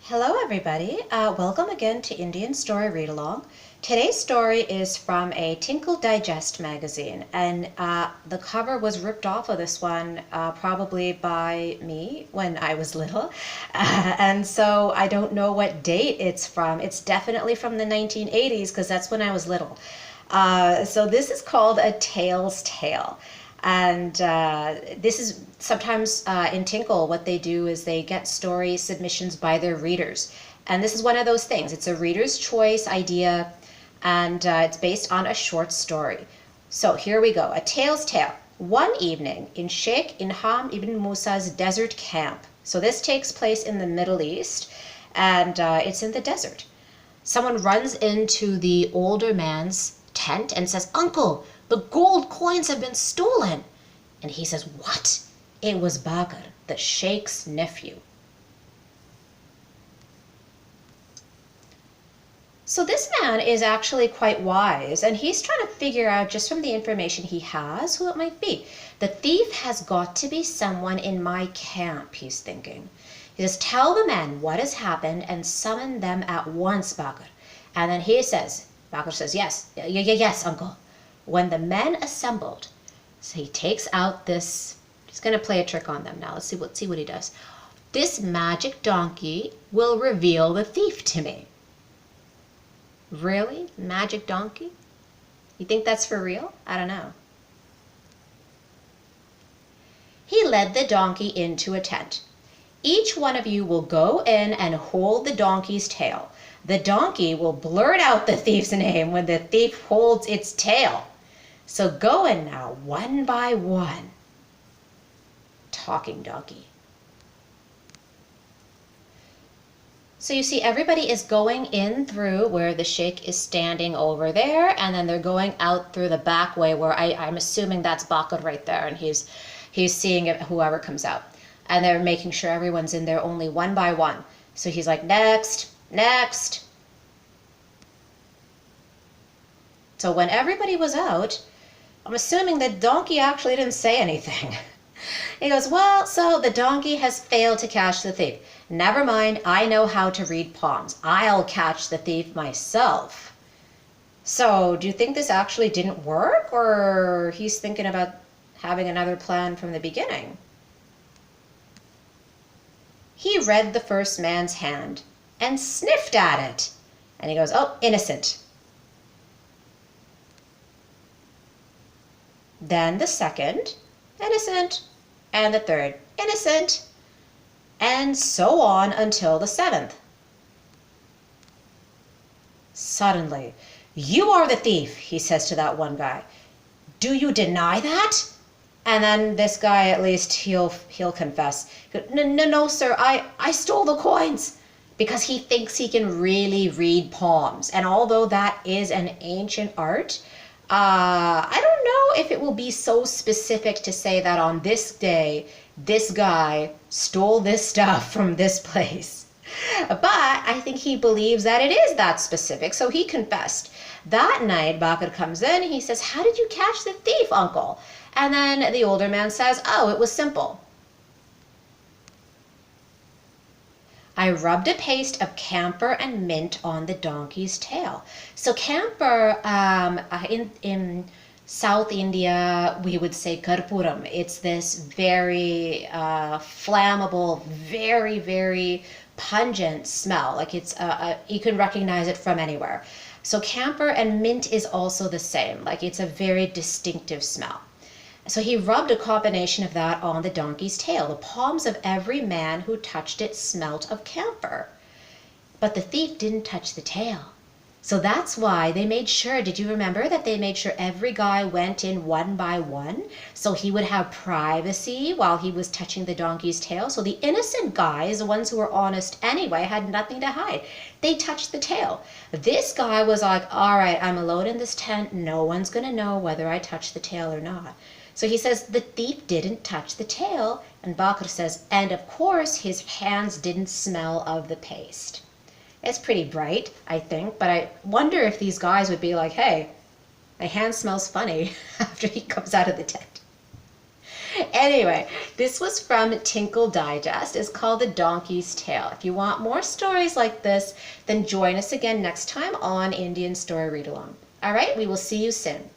Hello everybody, welcome again to Indian Story Read Along. Today's story is from a Tinkle Digest magazine, and the cover was ripped off of this one probably by me when I was little, and so I don't know what date it's from. It's definitely from the 1980s because that's when I was little. So this is called A Tale's Tale. And this is sometimes in Tinkle, what they do is they get story submissions by their readers. And this is one of those things. It's a reader's choice idea, and it's based on a short story. So here we go. A Tale's Tale. One evening in Sheikh Inham ibn Musa's desert camp. So this takes place in the Middle East, and it's in the desert. Someone runs into the older man's tent and says, "Uncle, the gold coins have been stolen." And he says, "What?" It was Bakr, the sheikh's nephew. So this man is actually quite wise, and he's trying to figure out, just from the information he has, who it might be. The thief has got to be someone in my camp, he's thinking. He says, "Tell the men what has happened and summon them at once, Bakr." And then Bakr says, yes, uncle." When the men assembled, so he takes out this, he's going to play a trick on them now. Let's see what he does. "This magic donkey will reveal the thief to me." Really? Magic donkey? You think that's for real? I don't know. He led the donkey into a tent. "Each one of you will go in and hold the donkey's tail. The donkey will blurt out the thief's name when the thief holds its tail. So go in now, one by one." Talking donkey. So you see, everybody is going in through where the sheikh is standing over there, and then they're going out through the back way where I'm assuming that's Bakr right there, and he's seeing whoever comes out. And they're making sure everyone's in there only one by one. So he's like, "Next, next." So when everybody was out, I'm assuming the donkey actually didn't say anything. He goes, "Well, so the donkey has failed to catch the thief. Never mind, I know how to read palms. I'll catch the thief myself." So do you think this actually didn't work, or he's thinking about having another plan from the beginning? He read the first man's hand and sniffed at it. And he goes, "Oh, innocent." Then the second, "Innocent." And the third, "Innocent." And so on until the seventh. Suddenly, "You are the thief," he says to that one guy. "Do you deny that?" And then this guy, at least he'll confess. No, sir, I stole the coins." Because he thinks he can really read palms. And although that is an ancient art, I don't know if it will be so specific to say that on this day, this guy stole this stuff from this place. But I think he believes that it is that specific, so he confessed. That night, Bakr comes in, he says, "How did you catch the thief, uncle?" And then the older man says, "Oh, it was simple. I rubbed a paste of camphor and mint on the donkey's tail." So camphor, in South India, we would say karpuram. It's this very flammable, very, very pungent smell. Like it's, you can recognize it from anywhere. So camphor and mint is also the same. Like it's a very distinctive smell. So he rubbed a combination of that on the donkey's tail. The palms of every man who touched it smelt of camphor. But the thief didn't touch the tail. So that's why they made sure, did you remember that they made sure every guy went in one by one? So he would have privacy while he was touching the donkey's tail. So the innocent guys, the ones who were honest anyway, had nothing to hide. They touched the tail. This guy was like, "All right, I'm alone in this tent. No one's going to know whether I touch the tail or not." So he says, "The thief didn't touch the tail." And Bakr says, "And of course his hands didn't smell of the paste." It's pretty bright, I think, but I wonder if these guys would be like, "Hey, my hand smells funny," after he comes out of the tent. Anyway, this was from Tinkle Digest. It's called The Donkey's Tale. If you want more stories like this, then join us again next time on Indian Story Read Along. All right, we will see you soon.